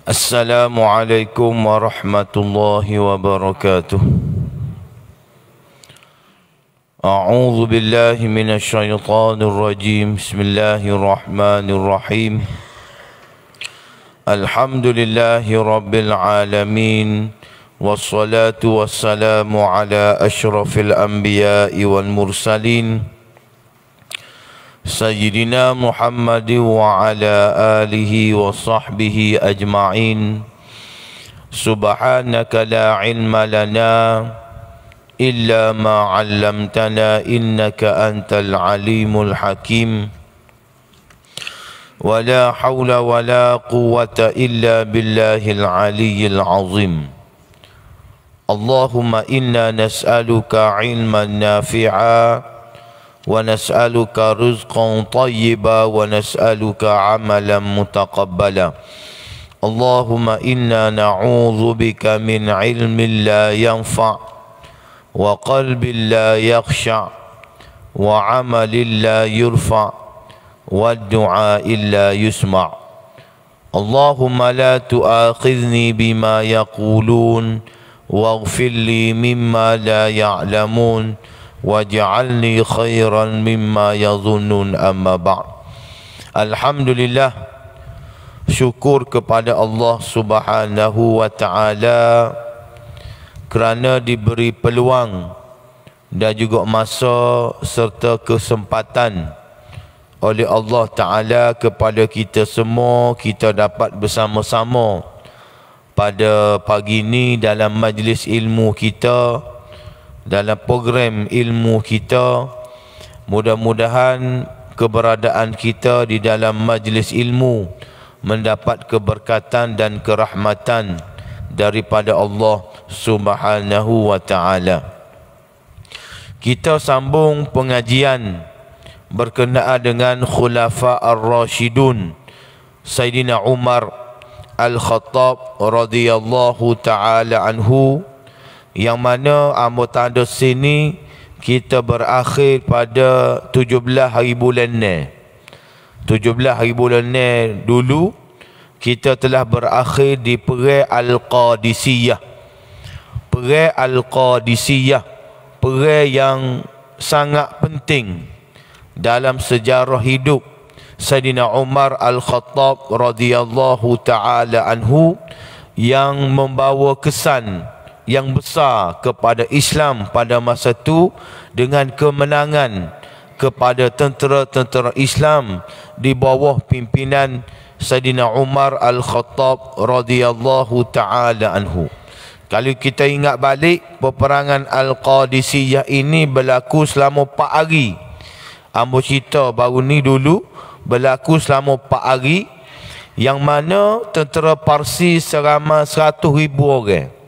Assalamualaikum warahmatullahi wabarakatuh. A'udzu billahi minasy syaithanir rajim. Bismillahirrahmanirrahim. Alhamdulillahi rabbil alamin. Wassalatu wassalamu ala asyrafil anbiya'i wal mursalin. Sayyidina Muhammad wa ala alihi wa sahbihi ajma'in. Subhanaka la ilma lana illa ma 'allamtana innaka antal alimul hakim. Wa la hawla wa la quwwata illa billahil aliyyil azim. Allahumma inna nas'aluka ilman nafi'a wa nas'aluka rizqan tayyiba wa nas'aluka amalan mutaqabbala. Allahumma inna na'udzu bika min ilmin la yanfa' wa qalbin la yakhsha' wa amalin la yurfa' wa du'a'in la yusma'. Allahumma la tu'akhidhni bima yaqulun waghfir li mimma la ya'lamun waj'alni khairan mimma yadhunnun, amma ba'd. Alhamdulillah, syukur kepada Allah Subhanahu wa ta'ala kerana diberi peluang dan juga masa serta kesempatan oleh Allah Ta'ala kepada kita semua, kita dapat bersama-sama pada pagi ini dalam majlis ilmu kita, dalam program ilmu kita. Mudah-mudahan keberadaan kita di dalam majlis ilmu mendapat keberkatan dan kerahmatan daripada Allah Subhanahu wa ta'ala. Kita sambung pengajian berkenaan dengan Khulafa ar-Rashidun Sayyidina Umar Al-Khattab radhiyallahu ta'ala anhu, yang mana tanda sini kita berakhir pada 17 hari bulan ni. 17 hari bulan ni dulu kita telah berakhir di Perang Al-Qadisiyah. Perang Al-Qadisiyah, perang yang sangat penting dalam sejarah hidup Sayyidina Umar Al-Khattab radhiyallahu ta'ala anhu, yang membawa kesan yang besar kepada Islam pada masa itu dengan kemenangan kepada tentera-tentera Islam di bawah pimpinan Sayyidina Umar Al-Khattab radhiyallahu ta'ala anhu. Kalau kita ingat balik, peperangan Al-Qadisiyah ini berlaku selama 4 hari. Ambo cerita baru ni dulu, berlaku selama 4 hari, yang mana tentera Parsi seramai 100,000 orang.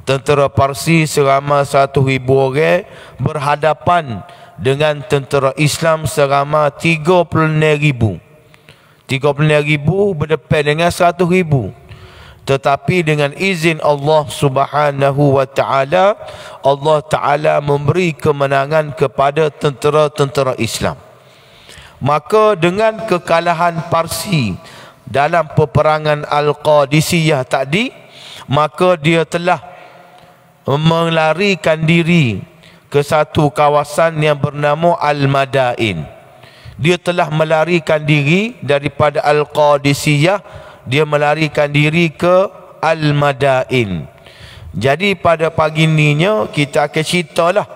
Tentera Parsi seramai 100,000 orang berhadapan dengan tentera Islam seramai 36,000. 36,000 berdepan dengan 100,000. Tetapi dengan izin Allah Subhanahu wa ta'ala, Allah Ta'ala memberi kemenangan kepada tentera-tentera Islam. Maka dengan kekalahan Parsi dalam peperangan Al-Qadisiyah tadi, maka dia telah melarikan diri ke satu kawasan yang bernama Al-Madain. Dia telah melarikan diri daripada Al-Qadisiyah, dia melarikan diri ke Al-Madain. Jadi pada pagi ininya kita akan ceritalah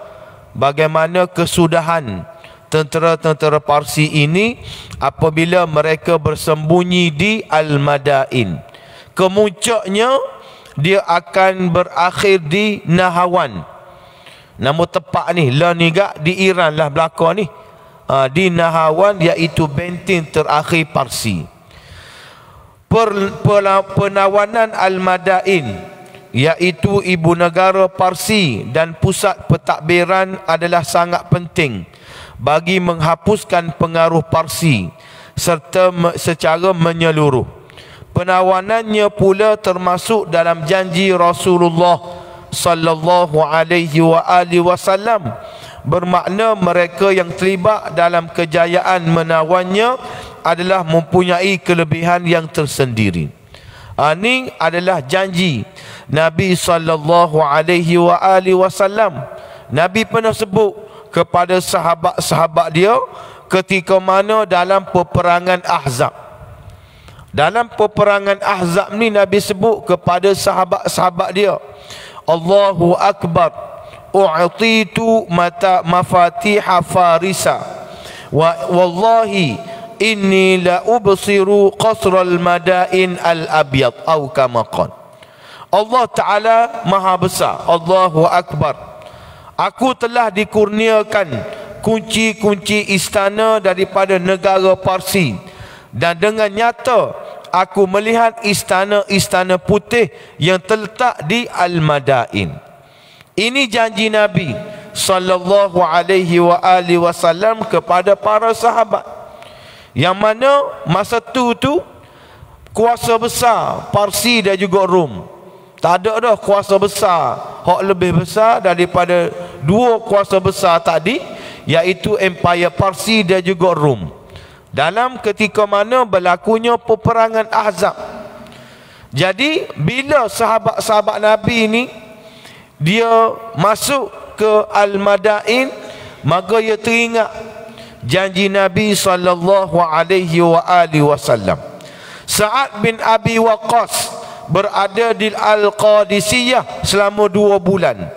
bagaimana kesudahan tentera-tentera Parsi ini apabila mereka bersembunyi di Al-Madain. Kemuncaknya dia akan berakhir di Nahawan. Nama tepat ni, lah ni gak di Iran lah belakang ni. Di Nahawan, iaitu benteng terakhir Parsi. Penawanan Al-Madain, iaitu ibu negara Parsi dan pusat pentadbiran, adalah sangat penting bagi menghapuskan pengaruh Parsi serta secara menyeluruh. Penawanannya pula termasuk dalam janji Rasulullah sallallahu alaihi wasallam, bermakna mereka yang terlibat dalam kejayaan menawannya adalah mempunyai kelebihan yang tersendiri. Ini adalah janji Nabi SAW. Nabi pernah sebut kepada sahabat-sahabat dia ketika mana dalam peperangan Ahzab. Dalam peperangan Ahzab ni Nabi sebut kepada sahabat-sahabat dia, Allahu Akbar, u'titu mafatiha farisa wallahi inni la ubsiru qasral madain al-abyad atau kama qala. Allah Ta'ala Maha Besar. Allahu Akbar. Aku telah dikurniakan kunci-kunci istana daripada negara Parsi, dan dengan nyata aku melihat istana-istana putih yang terletak di Al-Madain. Ini janji Nabi sallallahu alaihi wasallam kepada para sahabat, yang mana masa tu kuasa besar Parsi dan juga Rom. Tak ada dah kuasa besar hak lebih besar daripada dua kuasa besar tadi, iaitu Empire Parsi dan juga Rom. Dalam ketika mana berlakunya peperangan Ahzab. Jadi bila sahabat-sahabat Nabi ini dia masuk ke Al-Madain, maka ia teringat janji Nabi sallallahu alaihi wasallam. Sa'ad bin Abi Waqqas berada di Al-Qadisiyah selama 2 bulan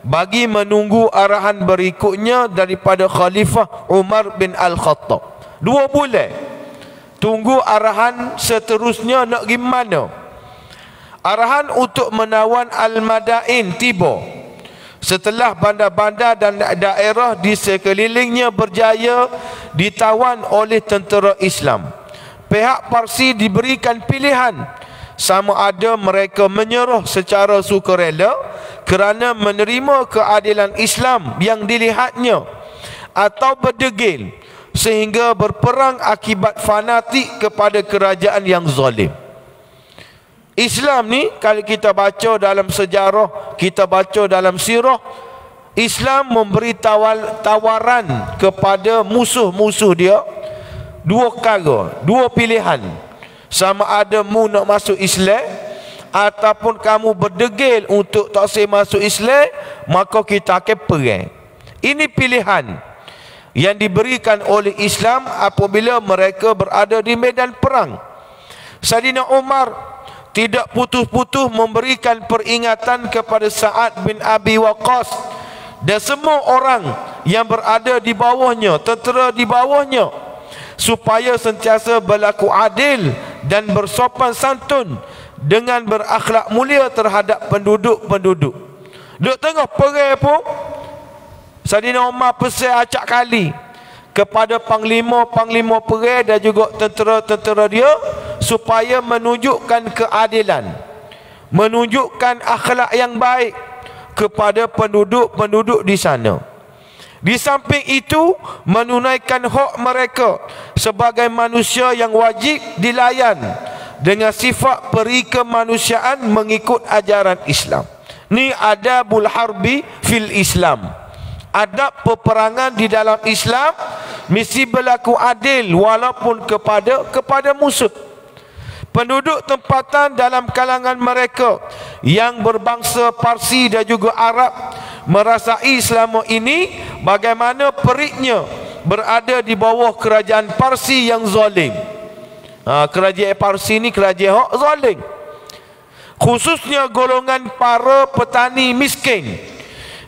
bagi menunggu arahan berikutnya daripada Khalifah Umar bin Al-Khattab. 2 bulan tunggu arahan seterusnya nak pergi mana. Arahan untuk menawan Al-Madain tiba setelah bandar-bandar dan daerah di sekelilingnya berjaya ditawan oleh tentera Islam. Pihak Parsi diberikan pilihan sama ada mereka menyerah secara sukarela kerana menerima keadilan Islam yang dilihatnya, atau berdegil sehingga berperang akibat fanatik kepada kerajaan yang zalim. Islam ni kalau kita baca dalam sejarah, kita baca dalam sirah, Islam memberi tawaran kepada musuh-musuh dia 2 perkara, 2 pilihan. Sama ada mu nak masuk Islam ataupun kamu berdegil untuk tak saya masuk Islam, maka kita akan perang. Ini pilihan yang diberikan oleh Islam apabila mereka berada di medan perang. Saidina Umar tidak putus-putus memberikan peringatan kepada Sa'ad bin Abi Waqqas dan semua orang yang berada di bawahnya, tentera di bawahnya, supaya sentiasa berlaku adil dan bersopan santun dengan berakhlak mulia terhadap penduduk-penduduk. Duk tengok perang pun Saidina Umar pesan acak kali kepada panglima-panglima perang dan juga tentera-tentera dia supaya menunjukkan keadilan, menunjukkan akhlak yang baik kepada penduduk-penduduk di sana. Di samping itu, menunaikan hak mereka sebagai manusia yang wajib dilayan dengan sifat peri kemanusiaan mengikut ajaran Islam. Ni adabul harbi fil Islam. Adab peperangan di dalam Islam mesti berlaku adil walaupun kepada musuh. Penduduk tempatan dalam kalangan mereka yang berbangsa Parsi dan juga Arab merasai selama ini bagaimana periknya berada di bawah kerajaan Parsi yang zalim. Kerajaan Parsi ni kerajaan hak zalim. Khususnya golongan para petani miskin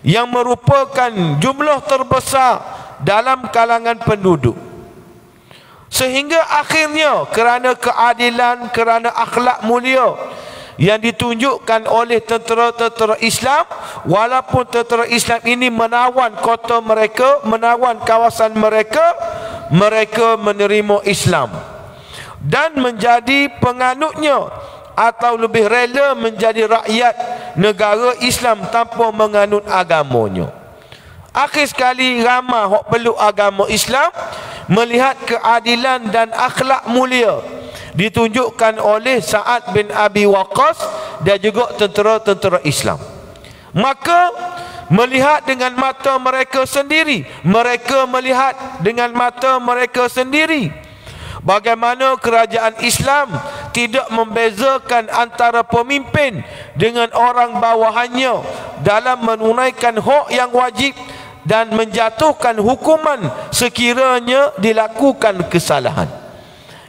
yang merupakan jumlah terbesar dalam kalangan penduduk. Sehingga akhirnya kerana keadilan, kerana akhlak mulia yang ditunjukkan oleh tentera-tentera Islam, walaupun tentera Islam ini menawan kota mereka, menawan kawasan mereka, mereka menerima Islam dan menjadi penganutnya, atau lebih rela menjadi rakyat negara Islam tanpa menganut agamanya. Akhir sekali ramai hak peluk agama Islam melihat keadilan dan akhlak mulia ditunjukkan oleh Sa'ad bin Abi Waqqas dan juga tentera-tentera Islam. Maka melihat dengan mata mereka sendiri, mereka melihat dengan mata mereka sendiri bagaimana kerajaan Islam tidak membezakan antara pemimpin dengan orang bawahannya dalam menunaikan hak yang wajib dan menjatuhkan hukuman sekiranya dilakukan kesalahan.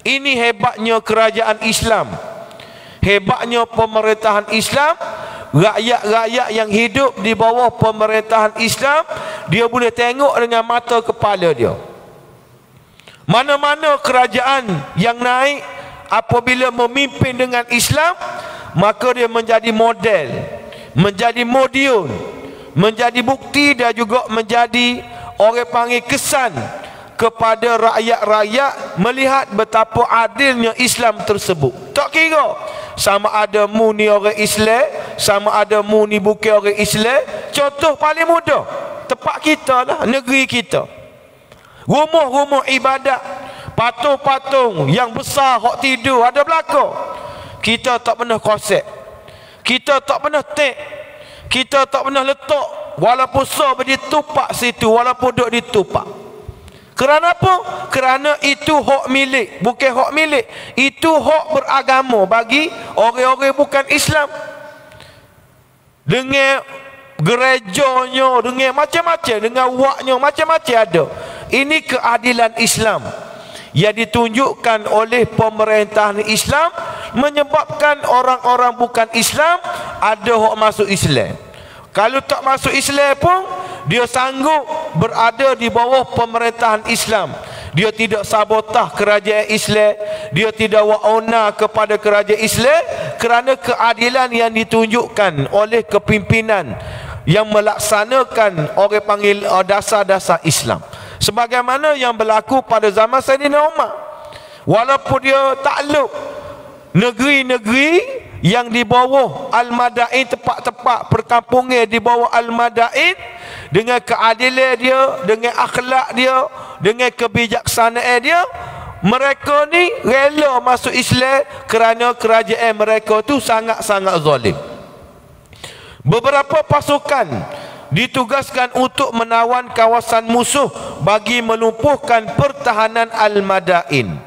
Ini hebatnya kerajaan Islam, hebatnya pemerintahan Islam. Rakyat-rakyat yang hidup di bawah pemerintahan Islam, dia boleh tengok dengan mata kepala dia. Mana-mana kerajaan yang naik apabila memimpin dengan Islam, maka dia menjadi model, menjadi model, menjadi bukti dan juga menjadi orang panggil kesan kepada rakyat-rakyat melihat betapa adilnya Islam tersebut. Tak kira sama ada mu ni orang Islam, sama ada mu ni bukan orang Islam. Contoh paling mudah, tempat kita lah, negeri kita, rumah-rumah ibadat, patung-patung yang besar hak tidur ada belakang. Kita tak pernah konsep, kita tak pernah tek, kita tak pernah letak. Walaupun sah ditupak situ, walaupun duduk ditupak. Kerana apa? Kerana itu hak milik, bukan hak milik. Itu hak beragama bagi orang-orang bukan Islam. Dengan gerejanya, dengan macam-macam, dengan waknya macam-macam ada. Ini keadilan Islam yang ditunjukkan oleh pemerintahan Islam, menyebabkan orang-orang bukan Islam ada hak masuk Islam. Kalau tak masuk Islam pun dia sanggup berada di bawah pemerintahan Islam. Dia tidak sabotah kerajaan Islam, dia tidak wa'ona kepada kerajaan Islam, kerana keadilan yang ditunjukkan oleh kepimpinan yang melaksanakan orang panggil dasar-dasar Islam. Sebagaimana yang berlaku pada zaman Saidina Umar. Walaupun dia takluk negeri-negeri yang di bawah Al-Madain, tempat-tempat perkampungan di bawah Al-Madain, dengan keadilan dia, dengan akhlak dia, dengan kebijaksanaan dia, mereka ni rela masuk Islam kerana kerajaan mereka tu sangat-sangat zalim. Beberapa pasukan ditugaskan untuk menawan kawasan musuh bagi melumpuhkan pertahanan Al-Madain.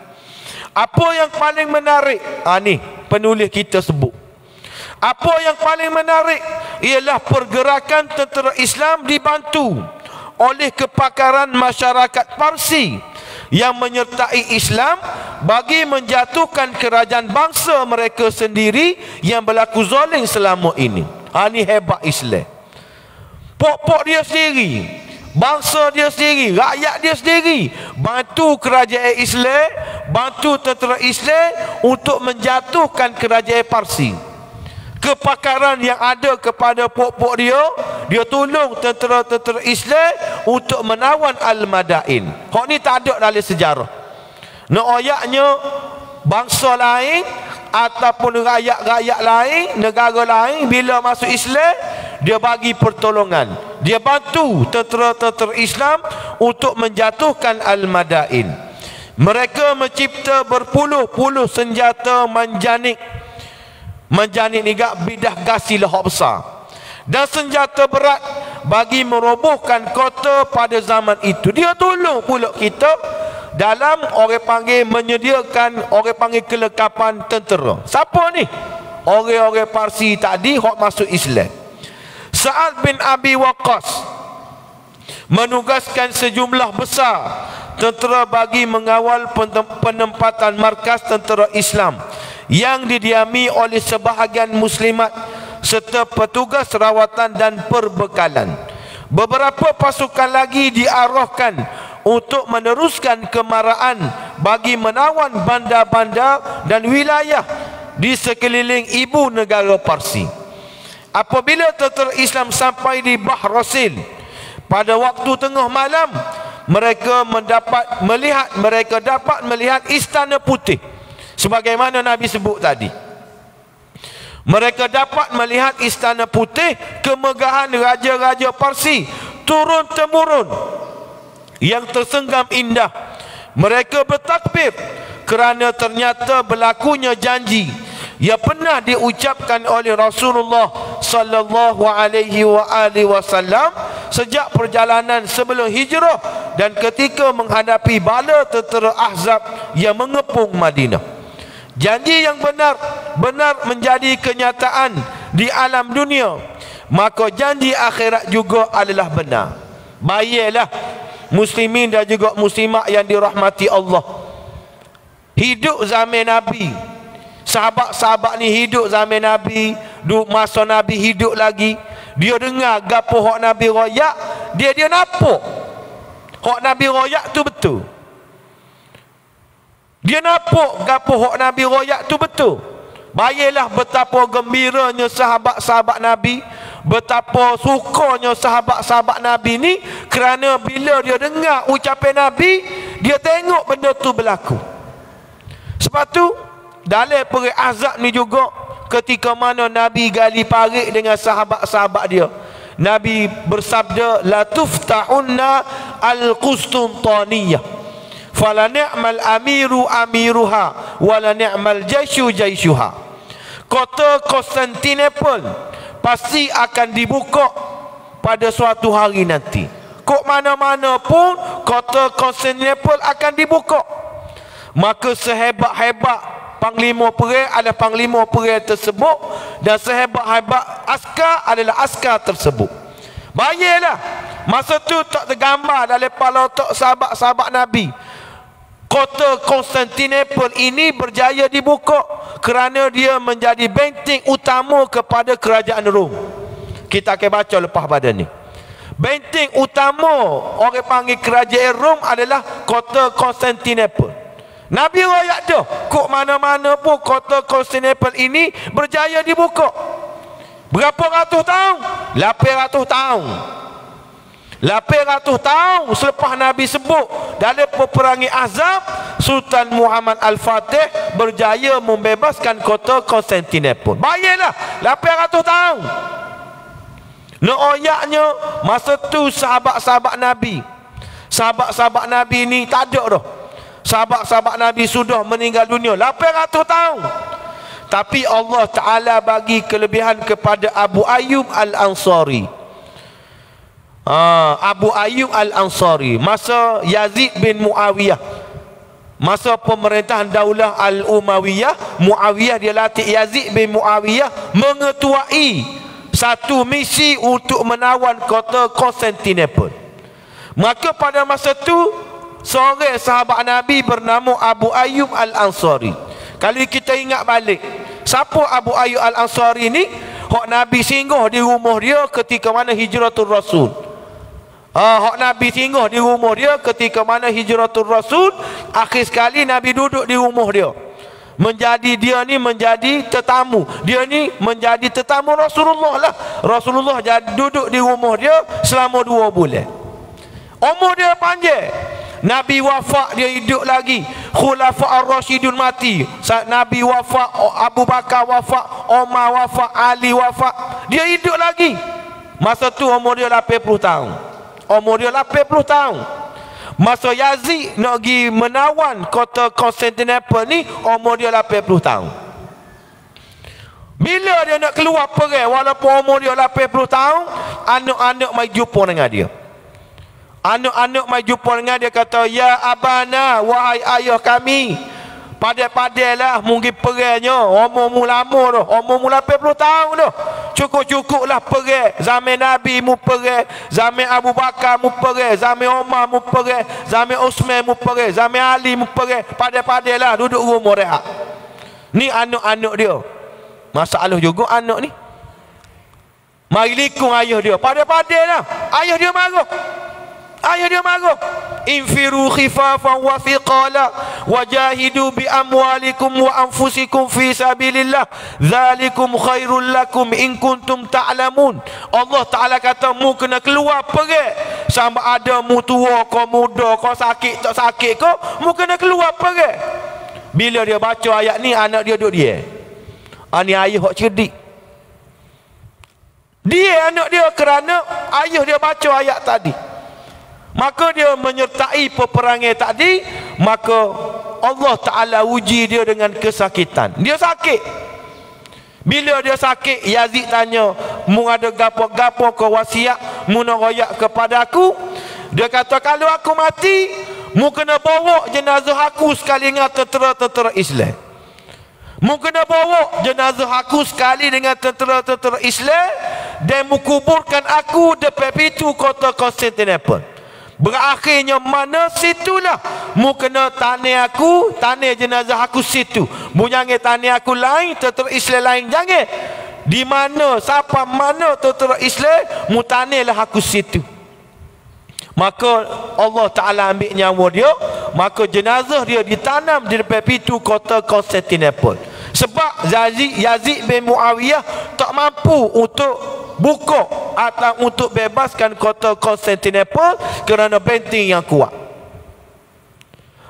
Apa yang paling menarik? Ni penulis kita sebut. Apa yang paling menarik ialah pergerakan tentera Islam dibantu oleh kepakaran masyarakat Parsi yang menyertai Islam bagi menjatuhkan kerajaan bangsa mereka sendiri yang berlaku zalim selama ini. Ini hebat Islam. Pok-pok dia sendiri, bangsa dia sendiri, rakyat dia sendiri bantu kerajaan Islam, bantu tentera Islam untuk menjatuhkan kerajaan Parsi. Kepakaran yang ada kepada pok-pok dia tolong tentera-tentera Islam untuk menawan Al-Madain. Hak ni tak ada dalam sejarah. Nak ayatnya bangsa lain ataupun rakyat-rakyat lain, negara lain bila masuk Islam, dia bagi pertolongan, dia bantu tentera-tentera Islam untuk menjatuhkan Al-Madain. Mereka mencipta berpuluh-puluh senjata manjanik. Manjanik ni gak bidah gasi lahap besar dan senjata berat bagi merobohkan kota pada zaman itu. Dia tolong pula kita dalam orang panggil menyediakan orang panggil kelengkapan tentera. Siapa ni? Orang-orang Parsi tadi hok masuk Islam. Sa'ad bin Abi Waqqas menugaskan sejumlah besar tentera bagi mengawal penempatan markas tentera Islam yang didiami oleh sebahagian muslimat serta petugas rawatan dan perbekalan. Beberapa pasukan lagi diarahkan untuk meneruskan kemarahan bagi menawan bandar-bandar dan wilayah di sekeliling ibu negara Parsi. Apabila tentera Islam sampai di Bahr Rasil pada waktu tengah malam, mereka dapat melihat Istana Putih. Sebagaimana Nabi sebut tadi, mereka dapat melihat Istana Putih, kemegahan raja-raja Parsi turun-temurun yang tersenggam indah. Mereka bertakbir kerana ternyata berlakunya janji yang pernah diucapkan oleh Rasulullah sallallahu alaihi wasallam sejak perjalanan sebelum hijrah dan ketika menghadapi bala tentera Ahzab yang mengepung Madinah. janji yang benar menjadi kenyataan di alam dunia, maka janji akhirat juga adalah benar. Baiklah muslimin dan juga muslimat yang dirahmati Allah, hidup zaman Nabi, sahabat-sahabat ni hidup zaman Nabi, masa Nabi hidup lagi, dia dengar gapo hak Nabi royak, dia nampak hak Nabi royak tu betul. Dia nampak gapo hak Nabi royak tu betul. Bayarlah betapa gembiranya sahabat-sahabat Nabi, betapa sukanya sahabat-sahabat Nabi ni, kerana bila dia dengar ucapan Nabi, dia tengok benda tu berlaku. Sebab tu dalam perang Ahzab ni juga, ketika mana Nabi gali parit dengan sahabat-sahabat dia, Nabi bersabda, la tuftahunna al-Qustuntaniyah fala ni'mal amiru amiruha wala ni'mal jaishu jaishuha. Kota Konstantinopel pasti akan dibuka pada suatu hari nanti. Kok mana-mana pun kota Konstantinopel akan dibuka, maka sehebat-hebat panglima perang adalah panglima perang tersebut, dan sehebat-hebat askar adalah askar tersebut. Bayarlah, masa tu tak tergambar dalam kepala otak sahabat-sahabat Nabi, kota Konstantinopel ini berjaya dibuka kerana dia menjadi benteng utama kepada kerajaan Rom. Kita akan baca lepas pada ni. Benteng utama orang panggil kerajaan Rom adalah kota Konstantinopel. Nabi royak dah, kok mana-mana pun kota Konstantinopel ini berjaya dibuka. Berapa ratus tahun? 800 tahun. 800 tahun selepas Nabi sebut dalam peperangan Ahzab, Sultan Muhammad Al-Fatih berjaya membebaskan kota Konstantinopel. Bayarlah 800 tahun. Ayatnya masa tu sahabat-sahabat Nabi ni tak ada dah. Sahabat-sahabat Nabi sudah meninggal dunia 800 tahun. Tapi Allah Ta'ala bagi kelebihan kepada Abu Ayyub Al-Ansari. Abu Ayyub Al-Ansari masa Yazid bin Muawiyah, masa pemerintahan Daulah Al-Umayyah, Muawiyah dia latih Yazid bin Muawiyah mengetuai satu misi untuk menawan kota Konstantinopel. Maka pada masa tu seorang sahabat Nabi bernama Abu Ayyub Al-Ansari. Kalau kita ingat balik, siapa Abu Ayyub Al-Ansari ni? Hak Nabi singgah di rumah dia ketika mana Hijratul Rasul. Hak Nabi singgah di rumah dia ketika mana Hijratul Rasul. Akhir sekali Nabi duduk di rumah dia. Dia ni menjadi tetamu. Dia ni menjadi tetamu Rasulullah lah. Rasulullah duduk di rumah dia selama 2 bulan. Umur dia panjang. Nabi wafat, dia hidup lagi. Khulafa ar-Rasyidun mati. Nabi wafat, Abu Bakar wafat, Umar wafat, Ali wafat. Dia hidup lagi. Masa tu umur dia 80 tahun. Umur dia 80 tahun. Masa Yazid nak pergi menawan kota Konstantinopel ni, umur dia 80 tahun. Bila dia nak keluar perang, walaupun umur dia 80 tahun, anak-anak mai jumpa dengan dia. Anak-anak mai jumpa dengan dia, kata, ya abana, wahai ayah kami, padai-padailah mungkin perangnya. Umurmu lama dah, umurmu 80 tahun dah. Cukup-cukuplah perang. Zaman Nabi mu perang, zaman Abu Bakar mu perang, zaman Umar mu perang, zaman Osman mu perang, zaman Ali mu perang. Padai-padailah duduk rumah rehat. Ni anak-anak dia. Masalah juga anak ni. Mari likung ayah dia. Padai-padailah. Ayah dia marah. Infiru khifafan wa thiqala wajahidu bi amwalikum wa anfusikum fi sabilillah dzalikum khairul lakum in kuntum ta'lamun. Allah Ta'ala kata, mu kena keluar perang. Sama ada mu tua kau muda, kau sakit tak sakit kau, mu kena keluar perang. Bila dia baca ayat ni, anak dia duduk dia. Ni ayah hak cerdik. Dia anak dia kerana ayah dia baca ayat tadi. Maka dia menyertai peperangan tadi. Maka Allah Ta'ala uji dia dengan kesakitan. Dia sakit. Bila dia sakit, Yazid tanya, mu ada gapo-gapo ke wasiat mu nak royak kepada aku? Dia kata, kalau aku mati, mu kena bawa jenazah aku sekali dengan tentera-tentera Islam. Mu kena bawa jenazah aku sekali dengan tentera-tentera Islam dan menguburkan aku depan pintu kota Konstantinopel. Berakhirnya mana situlah mu kena tanya aku, tanya jenazah aku situ. Mu jangan tanya aku lain, tentera Islam lain jangan. Di mana, siapa mana tentera Islam, mu tanyalah aku situ. Maka Allah Ta'ala ambil nyawa dia, maka jenazah dia ditanam di depan pintu kota Konstantinopel. Sebab Yazid bin Muawiyah tak mampu untuk buka atau untuk bebaskan kota Konstantinopel kerana benteng yang kuat.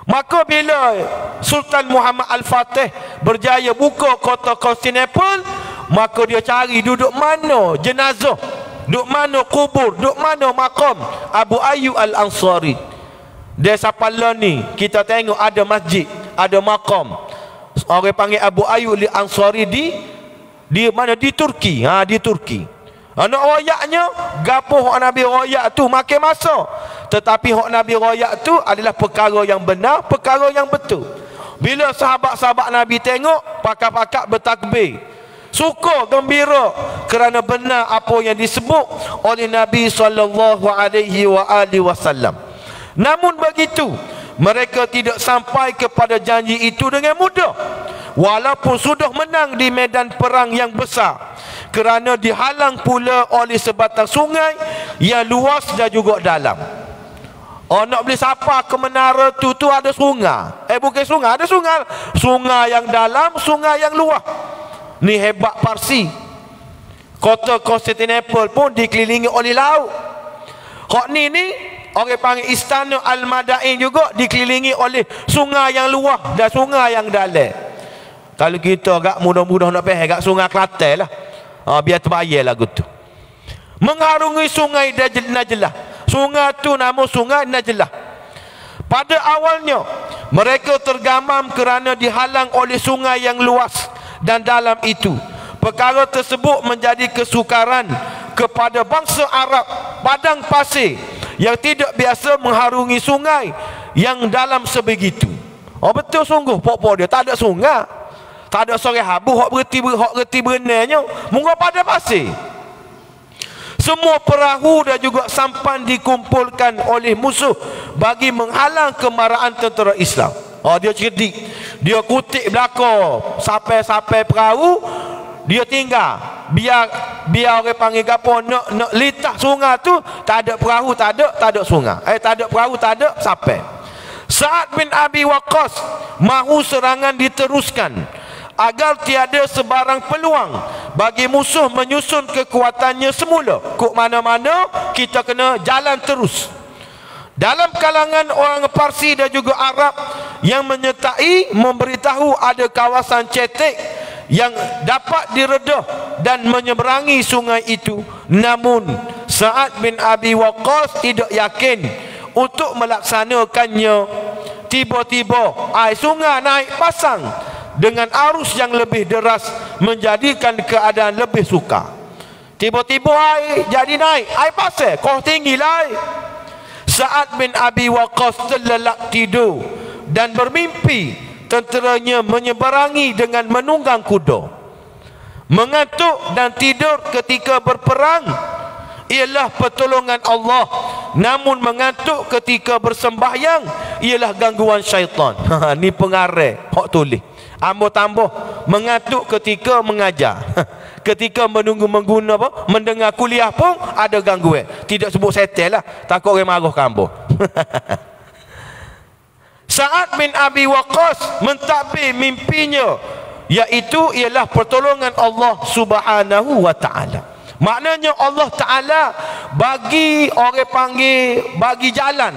Maka bila Sultan Muhammad Al-Fatih berjaya buka kota Konstantinopel, maka dia cari duduk mana jenazah, duduk mana kubur, duduk mana makam Abu Ayyub Al-Ansari. Dia sapala ni kita tengok ada masjid, ada makam. Orang panggil Abu Ayyub Al-Ansari di mana? Di Turki. Di Turki. Nak royaknya gapo hak Nabi royak tu makin masa. Tetapi hak Nabi royak tu adalah perkara yang benar, perkara yang betul. Bila sahabat-sahabat Nabi tengok, pakar-pakar bertakbir, suka, gembira kerana benar apa yang disebut oleh Nabi SAW. Namun begitu, mereka tidak sampai kepada janji itu dengan mudah, walaupun sudah menang di medan perang yang besar, kerana dihalang pula oleh sebatang sungai yang luas dan juga dalam. Nak boleh sapa ke menara tu ada sungai. Bukan sungai, ada sungai. Sungai yang dalam, sungai yang luas. Ni hebat Parsi. Kota Konstantinopel pun dikelilingi oleh laut. Hak ni orang panggil Istana Al-Madain juga dikelilingi oleh sungai yang luas dan sungai yang dalam. Kalau kita agak mudah-mudah nak pergi agak sungai Kelantan lah. Biar terbayar lagu tu. Mengharungi sungai Najlah. Sungai tu nama sungai Najlah. Pada awalnya mereka tergamam kerana dihalang oleh sungai yang luas dan dalam itu. Perkara tersebut menjadi kesukaran kepada bangsa Arab padang pasir yang tidak biasa mengharungi sungai yang dalam sebegitu. Betul sungguh pokok dia tak ada sungai, tak ada sore habu hak berhenti berenangnya munggah pada pasir. Semua perahu dan juga sampan dikumpulkan oleh musuh bagi menghalang kemarahan tentera Islam. Dia cerdik, dia kutik belakang sampai perahu, dia tinggal biar orang panggil gapo nak litah sungai tu, tak ada perahu, tak ada sungai, tak ada perahu, tak ada sampai. Sa'ad bin Abi Waqqas mahu serangan diteruskan agar tiada sebarang peluang bagi musuh menyusun kekuatannya semula. Kok mana-mana kita kena jalan terus. Dalam kalangan orang Parsi dan juga Arab yang menyertai memberitahu ada kawasan cetek yang dapat diredah dan menyeberangi sungai itu. Namun Sa'ad bin Abi Waqqas tidak yakin untuk melaksanakannya. Tiba-tiba air sungai naik pasang dengan arus yang lebih deras, menjadikan keadaan lebih sukar. Tiba-tiba air jadi naik, air pasir, kau tinggi lah air. Sa'ad bin Abi Waqqas terlelap tidur dan bermimpi tenteranya menyeberangi dengan menunggang kuda. Mengantuk dan tidur ketika berperang ialah pertolongan Allah, namun mengantuk ketika bersembahyang ialah gangguan syaitan. Ni pengarah hak tulis. Ambo tambah mengantuk ketika mengajar. Ketika mengguna mendengar kuliah pun ada gangguan. Tidak sebut setel lah, takut orang marah kambo. Sa'ad bin Abi Waqqas mentadbir mimpinya, iaitu ialah pertolongan Allah Subhanahu wa taala. Maknanya Allah Taala bagi orang panggil bagi jalan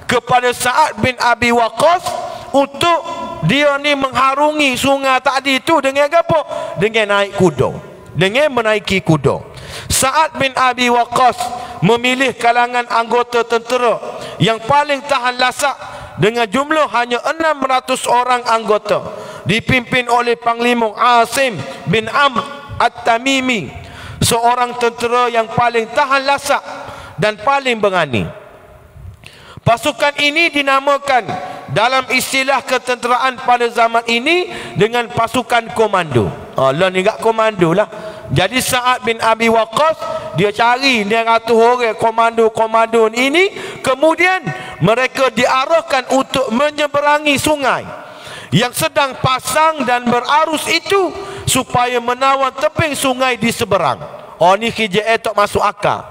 kepada Sa'ad bin Abi Waqqas untuk dia ni mengharungi sungai tadi tu dengan apa? Dengan naik kuda, dengan menaiki kuda. Sa'ad bin Abi Waqqas memilih kalangan anggota tentera yang paling tahan lasak dengan jumlah hanya 600 orang anggota, dipimpin oleh Panglima Asim bin Amr At-Tamimi, seorang tentera yang paling tahan lasak dan paling berani. Pasukan ini dinamakan dalam istilah ketenteraan pada zaman ini dengan pasukan komando. Lah ni gak komando lah. Jadi Sa'ad bin Abi Waqqas dia cari 900 orang komando-komando ini, kemudian mereka diarahkan untuk menyeberangi sungai yang sedang pasang dan berarus itu supaya menawan tebing sungai di seberang. Ni KJA tak masuk akal.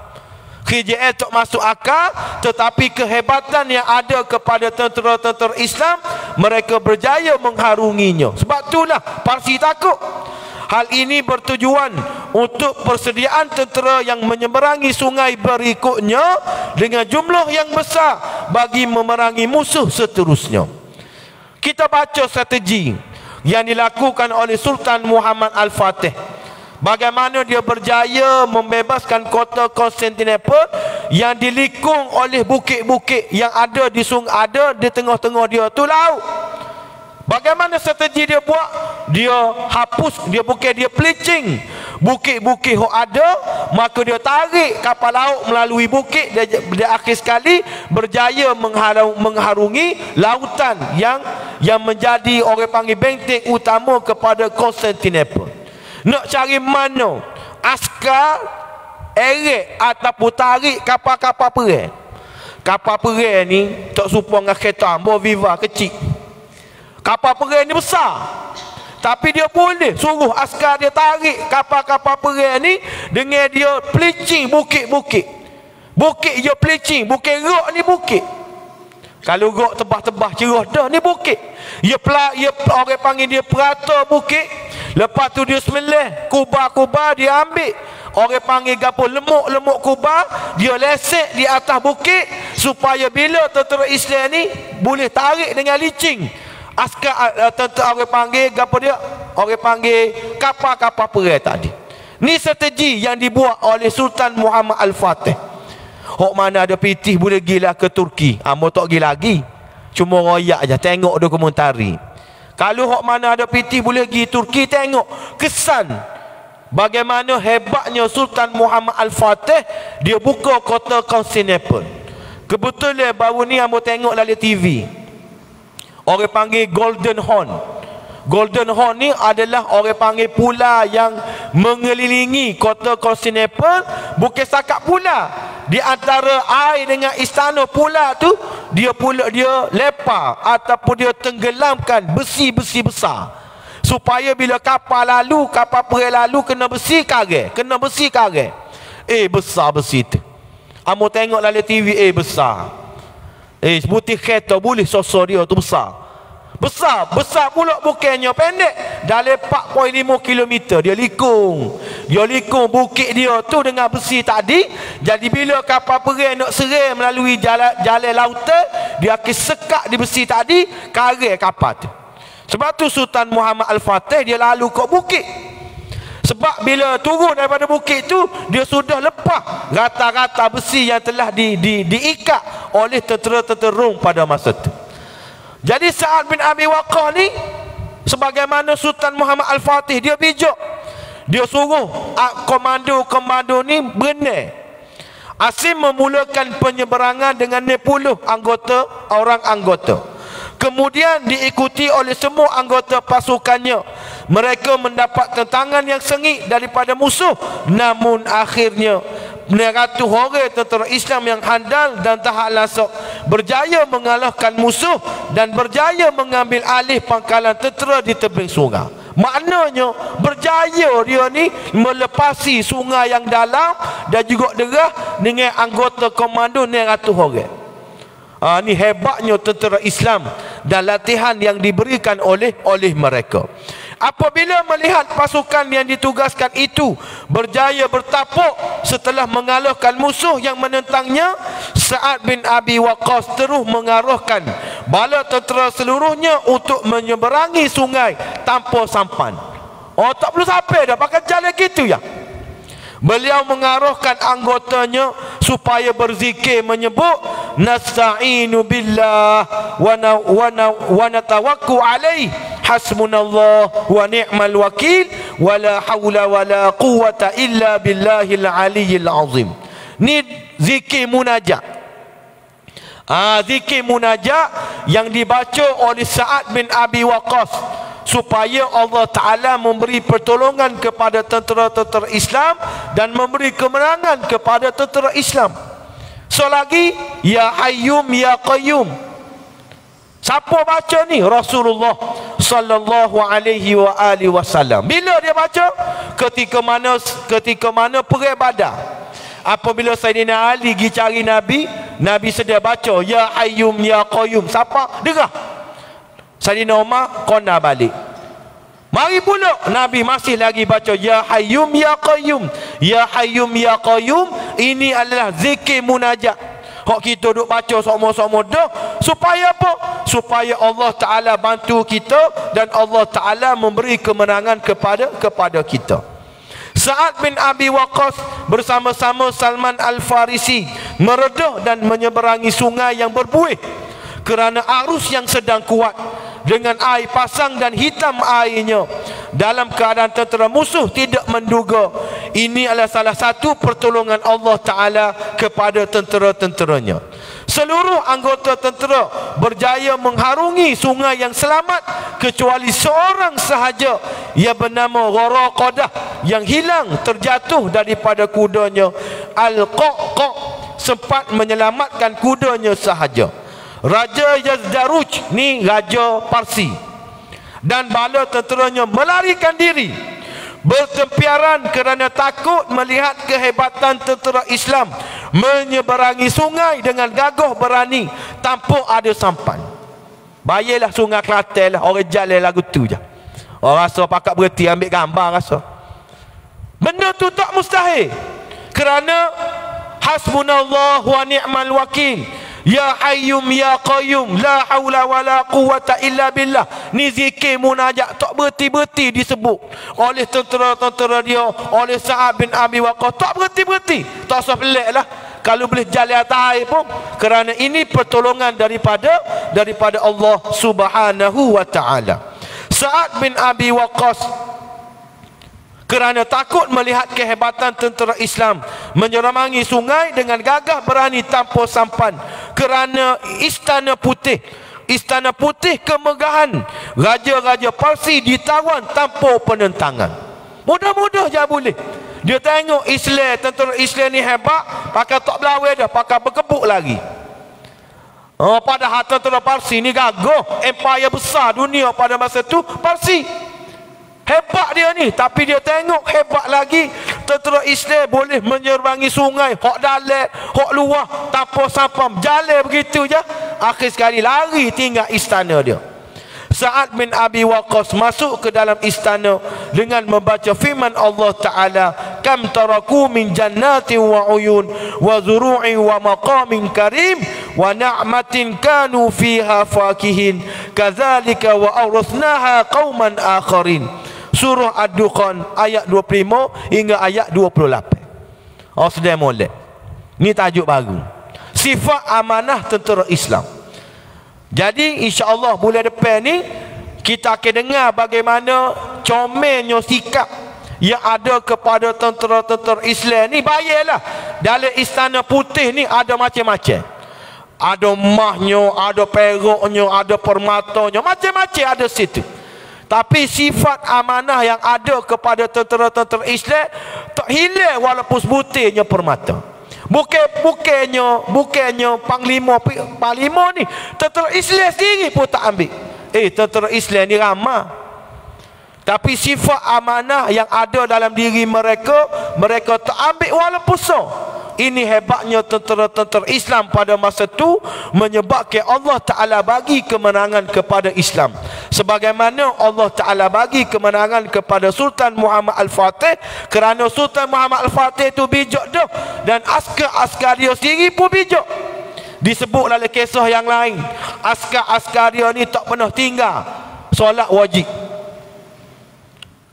KJA tak masuk akal, tetapi kehebatan yang ada kepada tentera-tentera Islam, mereka berjaya mengharunginya. Sebab itulah Parsi takut. Hal ini bertujuan untuk persediaan tentera yang menyeberangi sungai berikutnya dengan jumlah yang besar bagi memerangi musuh seterusnya. Kita baca strategi yang dilakukan oleh Sultan Muhammad Al-Fatih. Bagaimana dia berjaya membebaskan kota Konstantinopel yang dilikung oleh bukit-bukit yang ada di sungai, ada di tengah-tengah dia tu laut. Bagaimana strategi dia buat? Dia hapus, dia bleaching bukit-bukit yang ada, maka dia tarik kapal laut melalui bukit. Dia akhir sekali berjaya mengharungi lautan yang menjadi orang panggil benteng utama kepada Konstantinopel. Nak cari mana askar erek ataupun tarik kapal-kapal perang. Kapal perang ni tak serupa dengan kereta Ambo Viva kecil. Kapal perang ni besar, tapi dia boleh suruh askar dia tarik kapal-kapal perang ni dengan dia bleaching bukit-bukit. Bukit dia bleaching, bukan rock ni bukit. Kalau rock tebah-tebah cerah dah ni bukit. Dia orang panggil dia perata bukit. Lepas tu dia sembelih kubah-kubah, dia ambil orang panggil gapo lemuk-lemuk kubah, dia lesek di atas bukit supaya bila tentera Islam ni boleh tarik dengan licin askar tentera orang panggil gapo dia, orang panggil kapal-kapal perang tadi. Ni strategi yang dibuat oleh Sultan Muhammad Al-Fatih. Hok mana ada pitih boleh gila ke Turki, amo tak pergi lagi, cuma royak aja tengok dokumentari. Kalau hok mana ada pitih boleh pergi Turki, tengok kesan bagaimana hebatnya Sultan Muhammad Al-Fatih. Dia buka kota Konstantinopel. Kebetulan baru ni amo tengok lalu TV, orang panggil Golden Horn. Golden Horn ni adalah orang panggil pula yang mengelilingi kota Konstantinopel. Bukan setakat pula, di antara air dengan istana pula tu, dia lepar ataupun dia tenggelamkan besi-besi besar, supaya bila kapal perang lalu kena besi karet. Besar besi tu. Amo tengok lalu TV, besar. Sebutir kereta boleh sosok dia tu besar. Besar pula, bukannya pendek. Dalam 4.5 km dia likung bukit dia tu dengan besi tadi. Jadi bila kapal perang nak seram melalui jalan lautan, dia akan sekak di besi tadi, karet kapal tu. Sebab tu Sultan Muhammad Al-Fatih dia lalu ke bukit. Sebab bila turun daripada bukit tu, dia sudah lepas rata-rata besi yang telah diikat oleh tentera-tentera Rom pada masa tu. Jadi Sa'ad bin Abi Waqqas ni, sebagaimana Sultan Muhammad Al-Fatih, dia bijak. Dia suruh komando ni berenang. Asim memulakan penyeberangan dengan 60 orang anggota. Kemudian diikuti oleh semua anggota pasukannya. Mereka mendapat tentangan yang sengit daripada musuh. Namun akhirnya 900 orang tentera Islam yang handal dan tahap lasak berjaya mengalahkan musuh dan berjaya mengambil alih pangkalan tentera di tebing sungai. Maknanya berjaya dia ni melepasi sungai yang dalam dan juga derah dengan anggota komando 900 orang. Ni hebatnya tentera Islam dan latihan yang diberikan oleh mereka. Apabila melihat pasukan yang ditugaskan itu berjaya bertapuk setelah mengalahkan musuh yang menentangnya, Sa'ad bin Abi Waqqas terus mengarahkan bala tentera seluruhnya untuk menyeberangi sungai tanpa sampan. Tak perlu sampai dah, pakai jalan gitu ya. Beliau mengarahkan anggotanya supaya berzikir menyebut nasta'inu billah wa natawakku alaih hasbunallah wa ni'mal wakil wala hawla wala quwwata illa billahil aliyyil azim. Ni zikir munajat. Zikir munajat yang dibaca oleh Sa'ad bin Abi Waqqas supaya Allah Ta'ala memberi pertolongan kepada tentera-tentera Islam dan memberi kemenangan kepada tentera Islam. So lagi, Ya Hayyum Ya Qayyum. Siapa baca ni? Rasulullah sallallahu alaihi wa alihi wasallam. Bila dia baca? Ketika mana perang Badar. Apabila Sayyidina Ali pergi cari Nabi, Nabi sedia baca Ya Hayyum Ya Qayyum. Siapa? Dengar. Sayyidina Umar kona balik. Mari pula Nabi masih lagi baca Ya Hayyum Ya Qayyum. Ya Hayyum Ya Qayyum. Ini adalah zikir munajat. Hak kita duk baca sama-sama dah. Supaya apa? Supaya Allah Ta'ala bantu kita dan Allah Ta'ala memberi kemenangan kepada kita. Sa'ad bin Abi Waqqas bersama-sama Salman Al-Farisi meredah dan menyeberangi sungai yang berbuih kerana arus yang sedang kuat dengan air pasang dan hitam airnya. Dalam keadaan tentera musuh tidak menduga. Ini adalah salah satu pertolongan Allah Ta'ala kepada tentera-tenteranya. Seluruh anggota tentera berjaya mengharungi sungai yang selamat kecuali seorang sahaja yang bernama Gharaqadah yang hilang terjatuh daripada kudanya. Al-Qaq sempat menyelamatkan kudanya sahaja. Raja Yazdaruj ni raja Parsi dan bala tenteranya melarikan diri bertempiaran kerana takut melihat kehebatan tentera Islam menyeberangi sungai dengan gagah berani tanpa ada sampan. Bayarlah sungai Kelantan lah, orang jalan lagu tu je. Orang rasa pakat berhenti ambil gambar rasa. Benda tu tak mustahil. Kerana hasbunallah wa ni'mal wakil. Ya Hayyum Ya Qayyum. La hawla wa la quwata illa billah. Ni zikir munajat tak berhenti-berhenti disebut oleh tentera-tentera dia, oleh Sa'ad bin Abi Waqqas. Tak berhenti-berhenti. Tak usah pelik lah kalau boleh jalan atas air pun. Kerana ini pertolongan daripada Allah Subhanahu wa ta'ala. Sa'ad bin Abi Waqqas kerana takut melihat kehebatan tentera Islam menyeberangi sungai dengan gagah berani tanpa sampan. Kerana istana putih kemegahan raja-raja Parsi ditawan tanpa penentangan. Mudah-mudah je boleh. Dia tengok Islam, tentera Islam ni hebat, pakai tak belawai dah, pakai berkebuk lagi. Padahal tentera Parsi ni gagah, empire besar dunia pada masa tu Parsi. Hebat dia ni, tapi dia tengok hebat lagi tentera Islam boleh menyeberangi sungai hak dalam, hak luar tanpa sampam, jalan begitu je. Akhir sekali lari tinggal istana dia. Sa'ad bin Abi Waqqas masuk ke dalam istana dengan membaca firman Allah Ta'ala, kam taraku min jannatin wa uyun wa zuru'in wa maqamin karim wa na'matin kanu fiha fakihin kadzalika wa awrathnaha qauman akharin. Surah Ad-Dukhan ayat 25 hingga ayat 28. Sedang molek. Ni tajuk baru. Sifat amanah tentera Islam. Jadi insya-Allah bulan depan ni kita akan dengar bagaimana comelnya sikap yang ada kepada tentera-tentera Islam ni. Bayarlah dalam istana putih ni ada macam-macam. Ada emasnya, ada peraknya, ada permatanya, macam-macam ada situ. Tapi sifat amanah yang ada kepada tentera-tentera Islam tak hilang walaupun sebutihnya permata. Bukannya panglima ni tentera Islam sendiri pun tak ambil. Tentera Islam ni ramah. Tapi sifat amanah yang ada dalam diri mereka tak ambil walaupun so. Ini hebatnya tentera-tentera Islam pada masa itu, menyebabkan Allah Ta'ala bagi kemenangan kepada Islam. Sebagaimana Allah Ta'ala bagi kemenangan kepada Sultan Muhammad Al-Fatih, kerana Sultan Muhammad Al-Fatih itu bijak dah, dan askar-askar dia sendiri pun bijak. Disebut dalam kisah yang lain, askar-askar dia ni tak pernah tinggal solat wajib.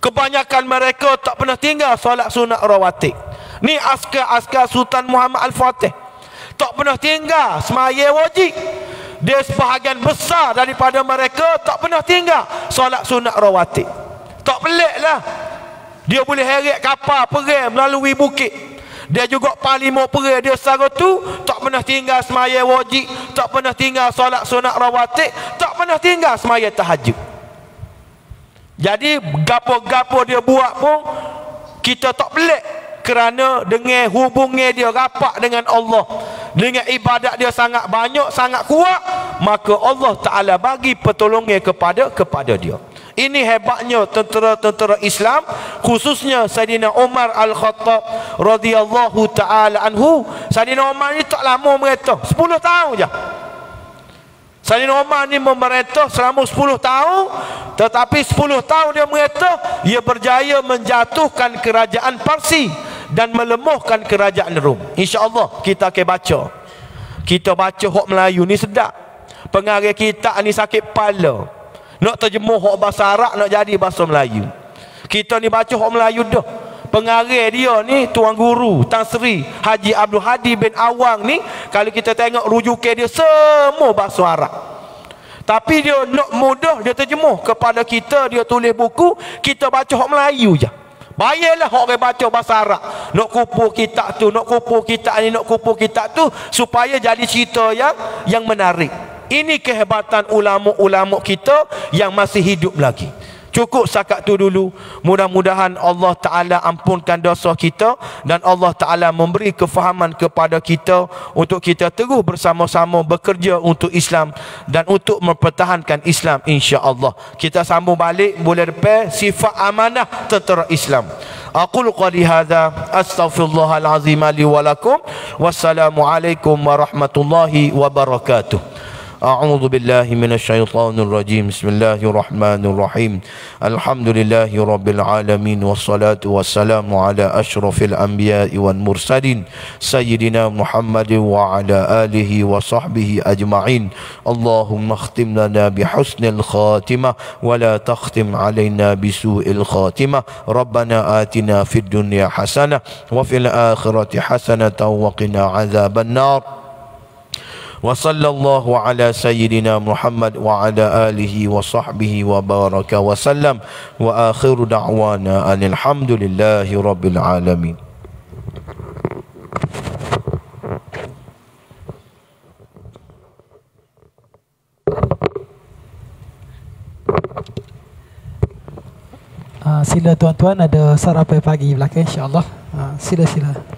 Kebanyakan mereka tak pernah tinggal solat sunat rawatib. Ni askar-askar Sultan Muhammad Al-Fatih tak pernah tinggal semaya wajib. Dia sebahagian besar daripada mereka tak pernah tinggal solat sunat rawatib. Tak pelik lah. Dia boleh heret kapal perang melalui bukit. Dia juga palimo pera dia sara tu, tak pernah tinggal semaya wajib, tak pernah tinggal solat sunat rawatib, tak pernah tinggal semaya tahajud. Jadi gapo-gapo dia buat pun kita tak pelik, kerana dengan hubungnya dia rapat dengan Allah, dengan ibadat dia sangat banyak, sangat kuat, maka Allah Ta'ala bagi pertolongan kepada dia. Ini hebatnya tentera-tentera Islam, khususnya Saidina Umar Al-Khattab radhiyallahu ta'ala anhu. Saidina Umar ni tak lama merintah, 10 tahun je. Saidina Umar ni memerintah selama 10 tahun, tetapi 10 tahun dia merintah, ia berjaya menjatuhkan kerajaan Parsi dan melemahkan kerajaan Rom. InsyaAllah kita akan baca. Kita baca hak Melayu ni sedap. Pengarang kita ni sakit kepala. Nak terjemuh hak bahasa Arab, nak jadi bahasa Melayu. Kita ni baca hak Melayu dah. Pengarang dia ni Tuan Guru Tan Sri Haji Abdul Hadi bin Awang ni, kalau kita tengok rujukan dia semua bahasa Arab. Tapi dia nak mudah dia terjemuh kepada kita, dia tulis buku, kita baca hak Melayu je. Bayarlah orang baca bahasa Arab. Nak kumpul kitab tu, nak kumpul kitab ni, nak kumpul kitab tu, supaya jadi cerita yang menarik. Ini kehebatan ulama-ulama kita yang masih hidup lagi. Cukup setakat tu dulu. Mudah-mudahan Allah Ta'ala ampunkan dosa kita, dan Allah Ta'ala memberi kefahaman kepada kita untuk kita terus bersama-sama bekerja untuk Islam dan untuk mempertahankan Islam, insya-Allah. Kita sambung balik bulan depan sifat amanah tentera Islam. Aqulu qali hadza astaghfirullahal azim li wa lakum. Wassalamualaikum warahmatullahi wabarakatuh. أعوذ بالله من الشيطان الرجيم. بسم الله الرحمن الرحيم. الحمد لله رب العالمين، والصلاة والسلام على أشرف الأنبياء والمرسلين سيدنا محمد وعلى آله وصحبه أجمعين. اللهم اختم لنا بحسن الخاتمة ولا تختم علينا بسوء الخاتمة. ربنا آتنا في الدنيا حسنة وفي الآخرة حسنة وقنا عذاب النار. وصلى الله على سيدنا محمد وعلى آله وصحبه وبارك وسلم. وآخر دعوانا أن الحمد لله رب العالمين. Sila tuan-tuan, ada sarapan pagi belakang, insya-Allah. Sila-sila.